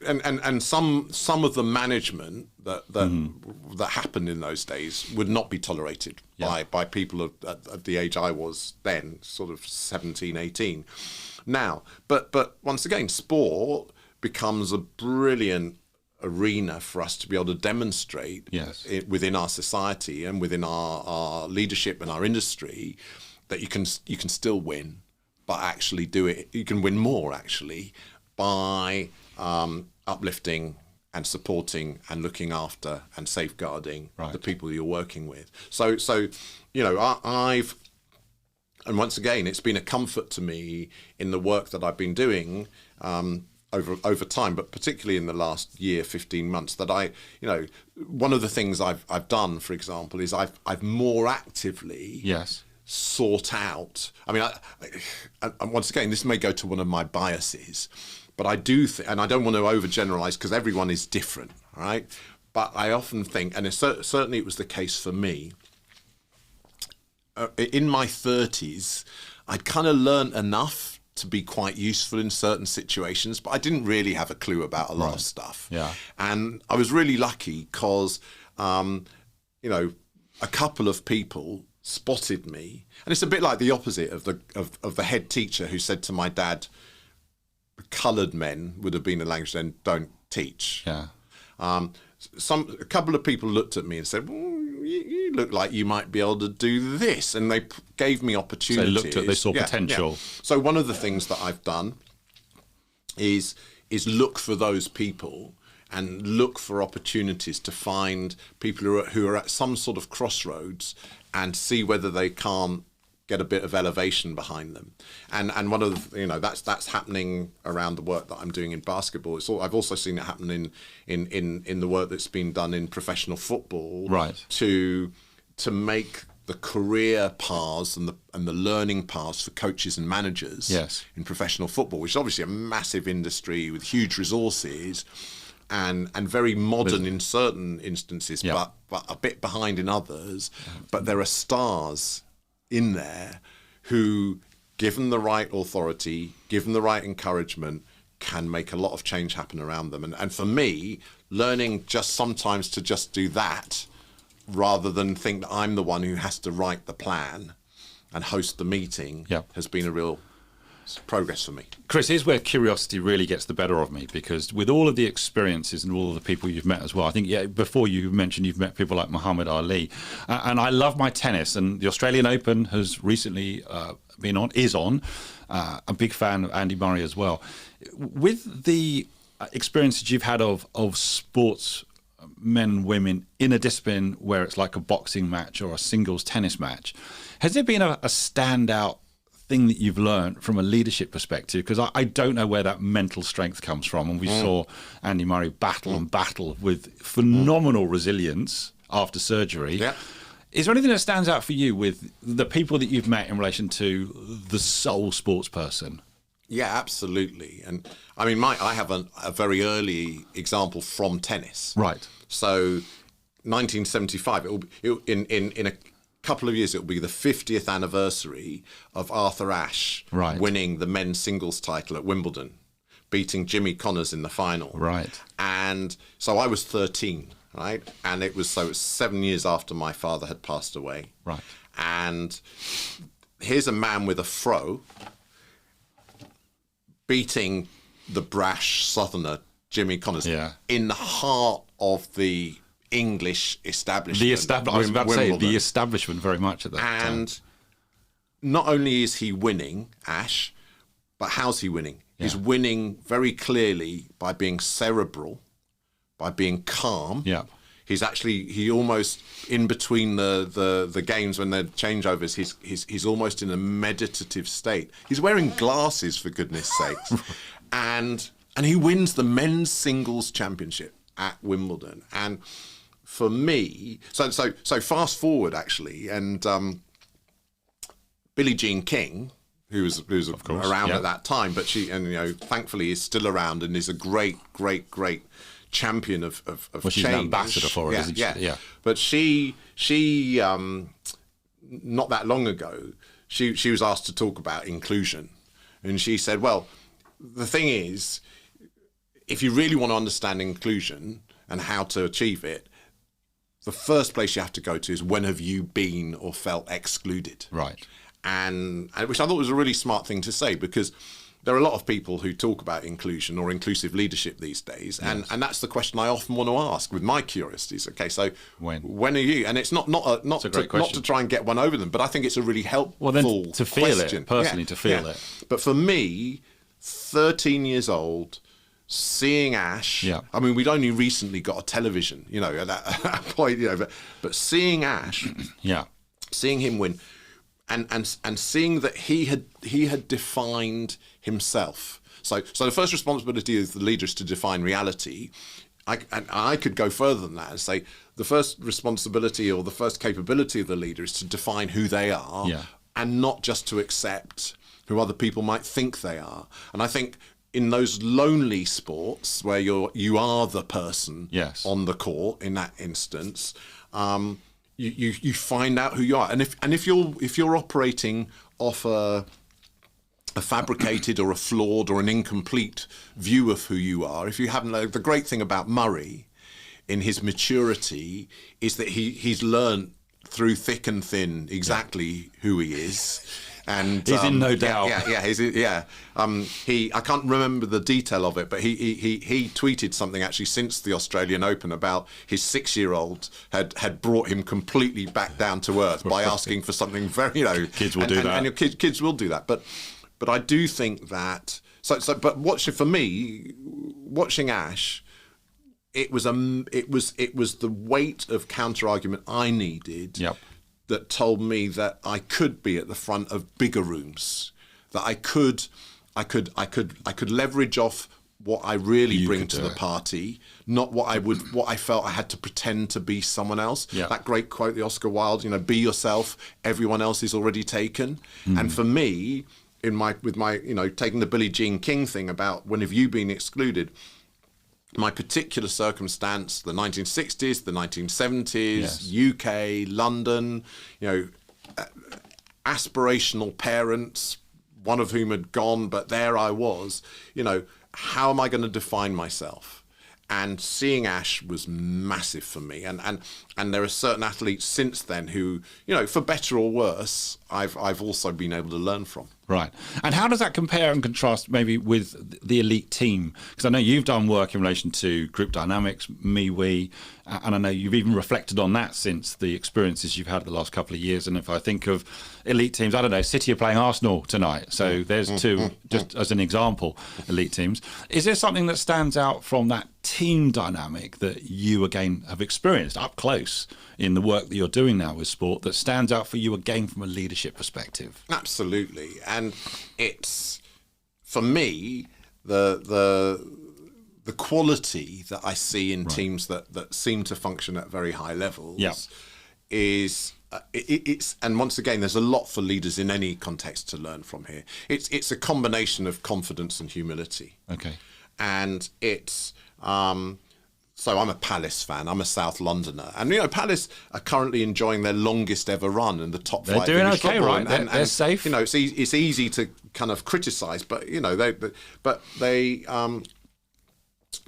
Speaker 3: and some of the management that happened in those days would not be tolerated by people at the age I was then, sort of 17, 18. Now, but once again, sport becomes a brilliant arena for us to be able to demonstrate within our society and within our leadership and our industry that you can still win, but actually do it. You can win more actually by uplifting and supporting and looking after and safeguarding the people you're working with. So I've, and once again, it's been a comfort to me in the work that I've been doing over time, but particularly in the last year, 15 months, that one of the things I've done, for example, is I've more actively sought out. I mean, and once again, this may go to one of my biases, but I do, and I don't want to overgeneralize because everyone is different, right? But I often think, and certainly it was the case for me, in my 30s, I'd kind of learned enough to be quite useful in certain situations, but I didn't really have a clue about a lot of stuff. Yeah. And I was really lucky because, a couple of people spotted me, and it's a bit like the opposite of the head teacher who said to my dad, "Coloured men would have been a language then, don't teach." Yeah. A couple of people looked at me and said, "Well, you look like you might be able to do this," and they gave me opportunities.
Speaker 1: So they looked at, they saw potential. Yeah.
Speaker 3: So one of the things that I've done is look for those people and look for opportunities to find people who are at some sort of crossroads and see whether they can't get a bit of elevation behind them. And one of the, that's happening around the work that I'm doing in basketball. I've also seen it happen in the work that's been done in professional football, to make the career paths and the learning paths for coaches and managers in professional football, which is obviously a massive industry with huge resources and very modern in certain instances, but a bit behind in others. But there are stars in there who, given the right authority, given the right encouragement, can make a lot of change happen around them. And for me, learning just sometimes to just do that rather than think that I'm the one who has to write the plan and host the meeting has been a real progress for me.
Speaker 1: Chris, here's where curiosity really gets the better of me, because with all of the experiences and all of the people you've met as well, I think before you mentioned you've met people like Muhammad Ali, and I love my tennis, and the Australian Open has recently is on. A big fan of Andy Murray as well. With the experiences you've had of sports men and women in a discipline where it's like a boxing match or a singles tennis match, has there been a standout thing that you've learned from a leadership perspective? Because I don't know where that mental strength comes from, and we saw Andy Murray battle with phenomenal resilience after surgery. Is there anything that stands out for you with the people that you've met in relation to the sole sports person?
Speaker 3: Yeah, absolutely. And I mean, I have a very early example from tennis. Right. So 1975, in a couple of years, it will be the 50th anniversary of Arthur Ashe winning the men's singles title at Wimbledon, beating Jimmy Connors in the final. Right. And so I was 13, right? And it was 7 years after my father had passed away. Right. And here's a man with a fro beating the brash southerner Jimmy Connors in the heart of the English establishment.
Speaker 1: I was about to say the establishment very much at that time.
Speaker 3: And not only is he winning, Ashe, but how's he winning? He's winning very clearly by being cerebral, by being calm. Yeah. He almost, in between the games when they're changeovers, he's almost in a meditative state. He's wearing glasses, for goodness sake. And he wins the men's singles championship. at Wimbledon. And for me, so fast forward actually, and Billie Jean King, who was around at that time, but she, and thankfully is still around and is a great champion of
Speaker 1: well, she's
Speaker 3: change.
Speaker 1: an ambassador for it, isn't she? Yeah.
Speaker 3: But she not that long ago, she was asked to talk about inclusion, and she said, well, the thing is, if you really want to understand inclusion and how to achieve it, the first place you have to go to is, when have you been or felt excluded?
Speaker 1: Right.
Speaker 3: And which I thought was a really smart thing to say, because there are a lot of people who talk about inclusion or inclusive leadership these days, and that's the question I often want to ask with my curiosities. Okay, so when are you? And it's not to try and get one over them, but I think it's a really helpful
Speaker 1: to feel
Speaker 3: question.
Speaker 1: It personally, to feel it.
Speaker 3: But for me, 13 years old, seeing Ash.
Speaker 1: Yeah.
Speaker 3: I mean, we'd only recently got a television, at that point, but seeing Ash.
Speaker 1: Yeah.
Speaker 3: Seeing him win. And seeing that he had defined himself. So the first responsibility of the leader is to define reality. I could go further than that and say the first responsibility or the first capability of the leader is to define who they are, and not just to accept who other people might think they are. And I think in those lonely sports where you are the person on the court in that instance, you find out who you are, and if you're operating off a fabricated or a flawed or an incomplete view of who you are, if you haven't, the great thing about Murray in his maturity is that he's learned through thick and thin exactly who he is. And
Speaker 1: he's in no doubt.
Speaker 3: I can't remember the detail of it, but he tweeted something actually since the Australian Open about his 6-year-old had brought him completely back down to earth by asking for something very,
Speaker 1: kids will do that,
Speaker 3: and kids will do that. But I do think that but watching Ash, it was the weight of counter argument I needed.
Speaker 1: Yep.
Speaker 3: That told me that I could be at the front of bigger rooms, that I could leverage off what I really bring to the party, not what I felt I had to pretend to be someone else.
Speaker 1: Yeah.
Speaker 3: That great quote, the Oscar Wilde, be yourself, everyone else is already taken. And for me, with my taking the Billie Jean King thing about when have you been excluded, my particular circumstance, the 1960s, the 1970s, UK, London, aspirational parents, one of whom had gone, but there I was, how am I going to define myself? And seeing Ash was massive for me. And there are certain athletes since then who, for better or worse, I've also been able to learn from.
Speaker 1: Right. And how does that compare and contrast maybe with the elite team? Because I know you've done work in relation to group dynamics, me, we, and I know you've even reflected on that since the experiences you've had the last couple of years. And if I think of elite teams, I don't know, City are playing Arsenal tonight. So there's two, just as an example, elite teams. Is there something that stands out from that team dynamic that you, again, have experienced up close in the work that you're doing now with sport that stands out for you, again, from a leadership perspective?
Speaker 3: Absolutely. And it's, for me, the quality that I see in teams that seem to function at very high levels is it's, and once again, there's a lot for leaders in any context to learn from here. It's a combination of confidence and humility.
Speaker 1: Okay.
Speaker 3: And it's so I'm a Palace fan. I'm a South Londoner, and Palace are currently enjoying their longest ever run in the top flight.
Speaker 1: They're doing
Speaker 3: British
Speaker 1: okay,
Speaker 3: football.
Speaker 1: right? They're safe.
Speaker 3: It's easy to kind of criticise, but they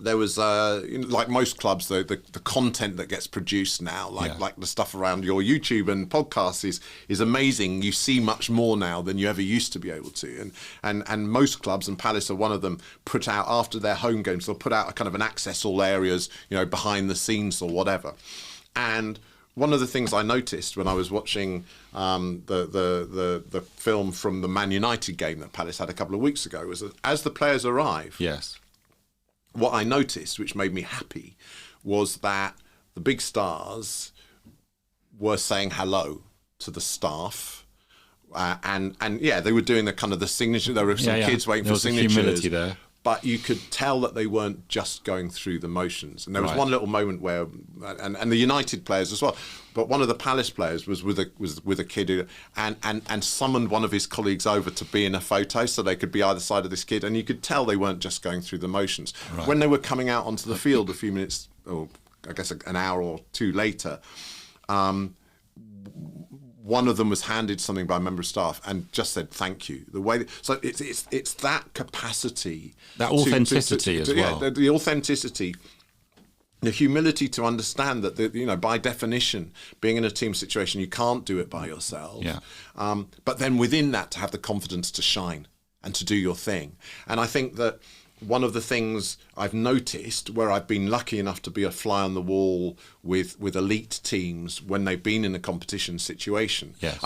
Speaker 3: there was like most clubs, the content that gets produced now, like the stuff around your YouTube and podcasts is amazing. You see much more now than you ever used to be able to, and most clubs, and Palace are one of them, put out after their home games, they'll put out a kind of an access all areas, behind the scenes or whatever. And one of the things I noticed when I was watching the film from the Man United game that Palace had a couple of weeks ago was that as the players arrive, what I noticed, which made me happy, was that the big stars were saying hello to the staff, and they were doing the kind of the signature. There were some kids waiting for signatures.
Speaker 1: Humility there.
Speaker 3: but you could tell that they weren't just going through the motions. And there was one little moment where, and the United players as well, but one of the Palace players was with a kid who, and summoned one of his colleagues over to be in a photo so they could be either side of this kid, and you could tell they weren't just going through the motions. When they were coming out onto the field a few minutes, or I guess an hour or two later, one of them was handed something by a member of staff and just said thank you. So it's that capacity,
Speaker 1: that authenticity as well.
Speaker 3: Yeah, the authenticity, the humility to understand that by definition, being in a team situation, you can't do it by yourself.
Speaker 1: Yeah.
Speaker 3: But then within that, to have the confidence to shine and to do your thing. And I think that one of the things I've noticed where I've been lucky enough to be a fly on the wall with elite teams when they've been in a competition situation.
Speaker 1: Yes.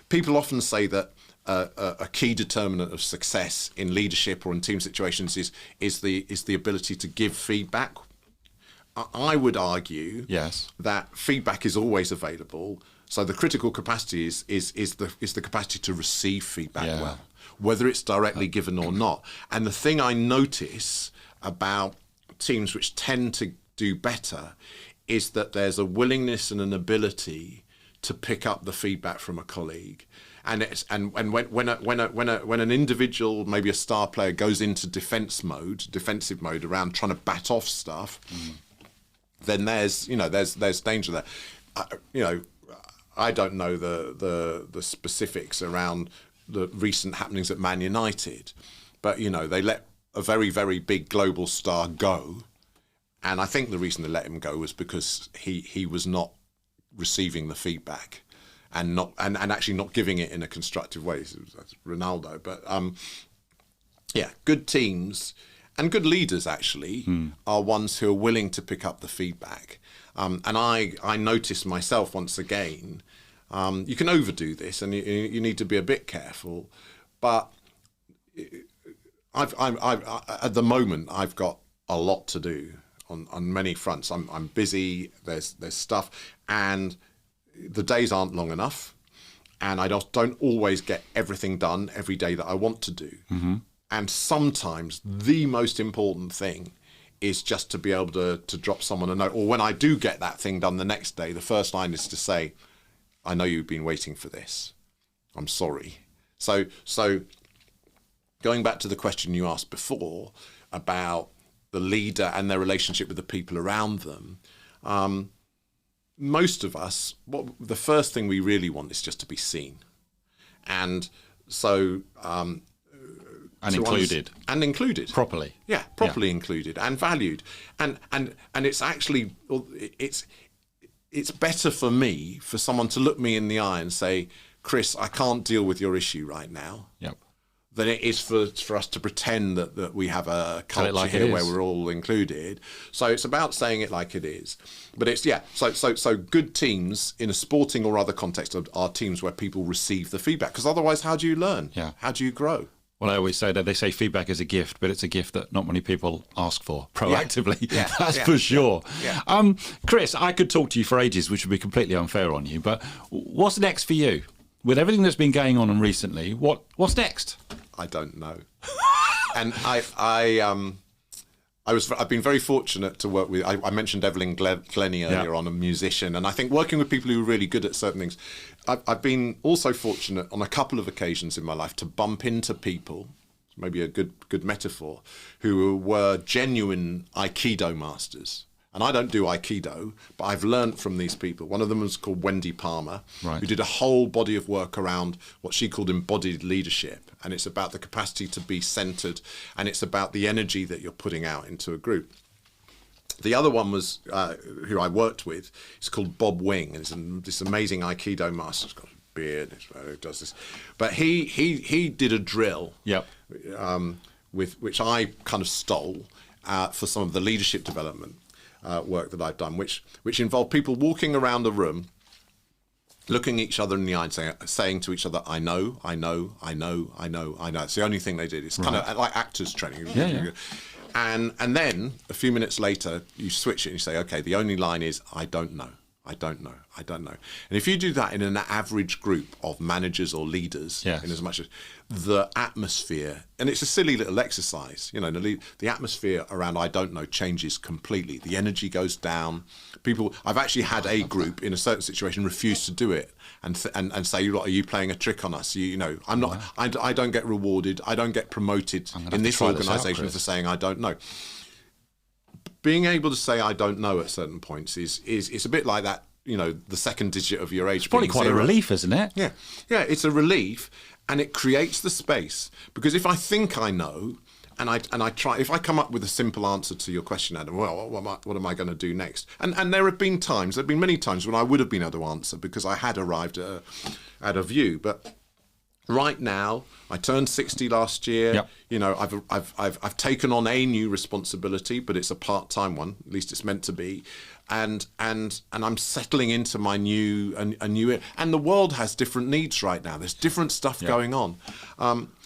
Speaker 3: People often say that a key determinant of success in leadership or in team situations is the ability to give feedback. I would argue that feedback is always available. So the critical capacity is the capacity to receive feedback well, whether it's directly given or not. And the thing I notice about teams which tend to do better is that there's a willingness and an ability to pick up the feedback from a colleague. And when an individual, maybe a star player, goes into defensive mode around trying to bat off stuff, then there's danger there. I don't know the specifics around the recent happenings at Man United, but they let a very, very big global star go, and I think the reason they let him go was because he was not receiving the feedback and actually not giving it in a constructive way. That's Ronaldo, but good teams and good leaders actually are ones who are willing to pick up the feedback. And I noticed myself once again. You can overdo this, and you need to be a bit careful. But at the moment, I've got a lot to do on many fronts. I'm busy. There's stuff, and the days aren't long enough, and I don't always get everything done every day that I want to do. Mm-hmm. And sometimes the most important thing is just to be able to drop someone a note, or when I do get that thing done the next day, the first line is to say, I know you've been waiting for this. I'm sorry. So going back to the question you asked before about the leader and their relationship with the people around them, most of us, the first thing we really want is just to be seen. And so...
Speaker 1: And included
Speaker 3: properly. Yeah, properly included and valued, and it's actually it's better for me for someone to look me in the eye and say, Chris, I can't deal with your issue right now. Yep. Than it is for us to pretend that we have a culture here where we're all included. So it's about saying it like it is. But it's So good teams in a sporting or other context are teams where people receive the feedback, because otherwise, how do you learn? Yeah. How do you grow?
Speaker 1: Well, I always say that they say feedback is a gift, but it's a gift that not many people ask for proactively. Yeah. That's for sure. Yeah. Chris, I could talk to you for ages, which would be completely unfair on you. But what's next for you? With everything that's been going on recently, what's next?
Speaker 3: I don't know. And I've been very fortunate to work with. I mentioned Evelyn Glennie earlier on, a musician, and I think working with people who are really good at certain things. I've been also fortunate on a couple of occasions in my life to bump into people, maybe a good metaphor, who were genuine Aikido masters. And I don't do Aikido, but I've learned from these people. One of them was called Wendy Palmer, who did a whole body of work around what she called embodied leadership. And it's about the capacity to be centered, and it's about the energy that you're putting out into a group. The other one was, who I worked with, it's called Bob Wing, and it's this amazing Aikido master. He's got a beard, he does this. But he did a drill, with which I kind of stole for some of the leadership development work that I've done, which involved people walking around the room, looking each other in the eye and saying to each other, I know, I know, I know, I know, I know. It's the only thing they did. It's kind of like actors training. Yeah. And then a few minutes later, you switch it and you say, okay, the only line is, I don't know. I don't know. I don't know. And if you do that in an average group of managers or leaders,
Speaker 1: Yes.
Speaker 3: in as much as the atmosphere, and it's a silly little exercise, you know, the atmosphere around I don't know changes completely. The energy goes down. People, I've actually had a group in a certain situation refuse to do it and say, are you playing a trick on us? You know, I'm not. I don't get rewarded. I don't get promoted in this organisation for saying I don't know. Being able to say I don't know at certain points is it's a bit like that, you know, the second digit of your age. It's
Speaker 1: probably quite
Speaker 3: 0.
Speaker 1: a relief, isn't it?
Speaker 3: Yeah, it's a relief, and it creates the space, because if I think I know, and I try, if I come up with a simple answer to your question, Adam, well, what am I going to do next? And there have been many times when I would have been able to answer because I had arrived at a view, but. Right now, I turned 60 last year.
Speaker 1: Yep.
Speaker 3: You know, I've taken on a new responsibility, but it's a part-time one. At least it's meant to be, and I'm settling into my new. And the world has different needs right now. There's different stuff going on.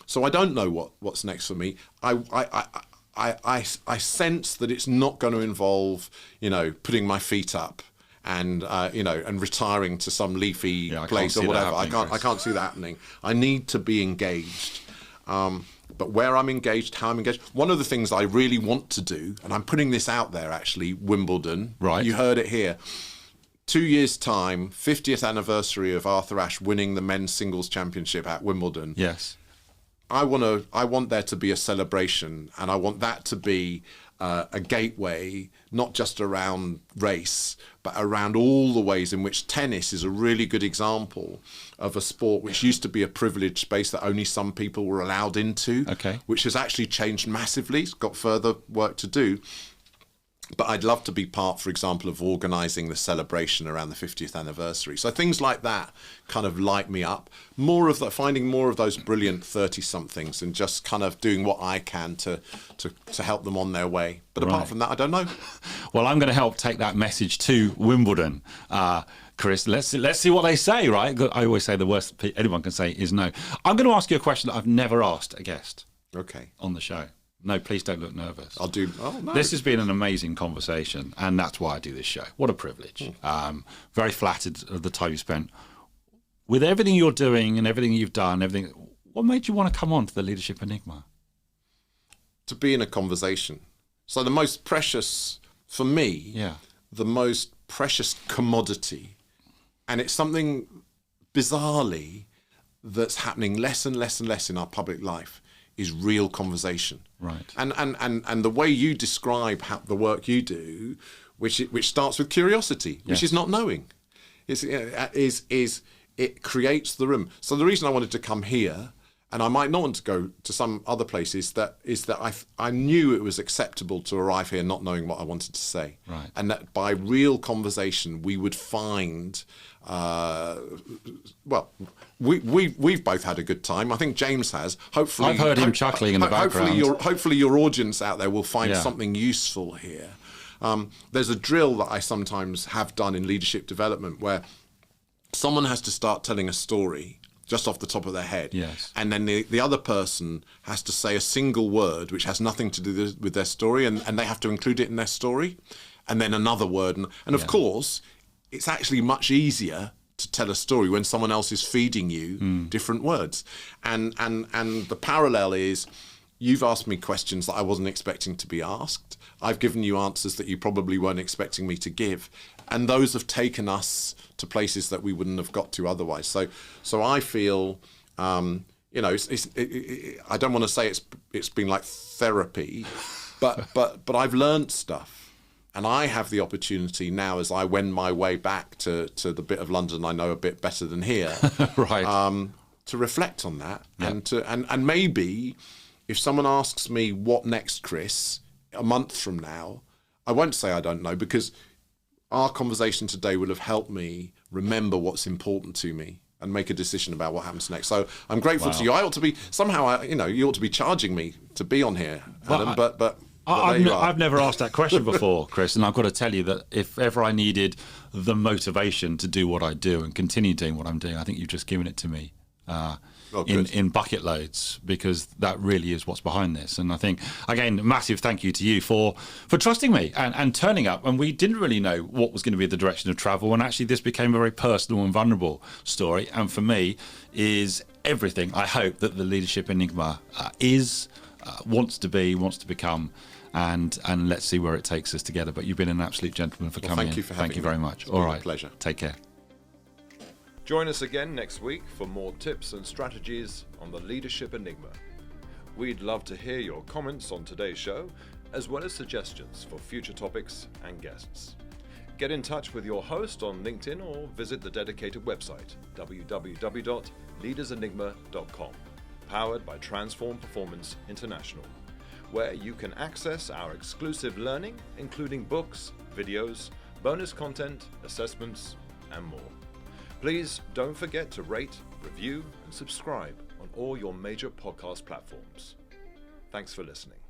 Speaker 3: So I don't know what's next for me. I sense that it's not going to involve, you know, putting my feet up. And and retiring to some leafy place or whatever. I can't see that happening. I need to be engaged. But where I'm engaged, how I'm engaged. One of the things I really want to do, and I'm putting this out there actually, Wimbledon.
Speaker 1: Right.
Speaker 3: You heard it here. 2 years' time, 50th anniversary of Arthur Ashe winning the men's singles championship at Wimbledon.
Speaker 1: Yes.
Speaker 3: I want there to be a celebration, and I want that to be a gateway, not just around race, but around all the ways in which tennis is a really good example of a sport which used to be a privileged space that only some people were allowed into, which has actually changed massively. It's got further work to do. But I'd love to be part, for example, of organising the celebration around the 50th anniversary. So things like that kind of light me up. Finding more of those brilliant 30-somethings and just kind of doing what I can to help them on their way. But apart from that, I don't know.
Speaker 1: Well, I'm going to help take that message to Wimbledon. Chris, let's see what they say, right? I always say the worst anyone can say is no. I'm going to ask you a question that I've never asked a guest on the show. No, please don't look nervous.
Speaker 3: I'll do. Oh, no.
Speaker 1: This has been an amazing conversation, and that's why I do this show. What a privilege. Very flattered of the time you spent. With everything you're doing and everything you've done, what made you want to come on to the Leadership Enigma?
Speaker 3: To be in a conversation. So the most precious, for me, the most precious commodity, and it's something bizarrely that's happening less and less and less in our public life, is real conversation.
Speaker 1: Right.
Speaker 3: And the way you describe the work you do, which starts with curiosity, which is not knowing, it creates the room. So the reason I wanted to come here, and I might not want to go to some other places, is that I knew it was acceptable to arrive here not knowing what I wanted to say,
Speaker 1: right.
Speaker 3: And that by real conversation we would find. We've both had a good time. I think James has. Hopefully,
Speaker 1: I've heard him chuckling in the background.
Speaker 3: Hopefully, your audience out there will find something useful here. There's a drill that I sometimes have done in leadership development where someone has to start telling a story just off the top of their head, and then the other person has to say a single word which has nothing to do with their story, and they have to include it in their story, and then another word, and of course. It's actually much easier to tell a story when someone else is feeding you different words. And the parallel is you've asked me questions that I wasn't expecting to be asked. I've given you answers that you probably weren't expecting me to give. And those have taken us to places that we wouldn't have got to otherwise. So I feel, I don't want to say it's been like therapy, but I've learned stuff. And I have the opportunity now, as I wend my way back to the bit of London I know a bit better than here,
Speaker 1: right?
Speaker 3: To reflect on that, and maybe if someone asks me what next, Chris, a month from now, I won't say I don't know, because our conversation today will have helped me remember what's important to me and make a decision about what happens next. So I'm grateful to you. I ought to be somehow, you ought to be charging me to be on here, Adam, but
Speaker 1: I've never asked that question before, Chris, and I've got to tell you that if ever I needed the motivation to do what I do and continue doing what I'm doing, I think you've just given it to me. in bucket loads, because that really is what's behind this. And I think, again, massive thank you to you for trusting me and turning up. And we didn't really know what was going to be the direction of travel, and actually this became a very personal and vulnerable story, and for me is everything I hope that the Leadership Enigma wants to become, and let's see where it takes us together. But you've been an absolute gentleman for coming in.
Speaker 3: Thank you for having me.
Speaker 1: Thank you very much.
Speaker 3: It's
Speaker 1: All
Speaker 3: been
Speaker 1: right,
Speaker 3: a pleasure.
Speaker 1: Take care.
Speaker 2: Join us again next week for more tips and strategies on the Leadership Enigma. We'd love to hear your comments on today's show, as well as suggestions for future topics and guests. Get in touch with your host on LinkedIn or visit the dedicated website, www.leadersenigma.com, powered by Transform Performance International, where you can access our exclusive learning, including books, videos, bonus content, assessments, and more. Please don't forget to rate, review, and subscribe on all your major podcast platforms. Thanks for listening.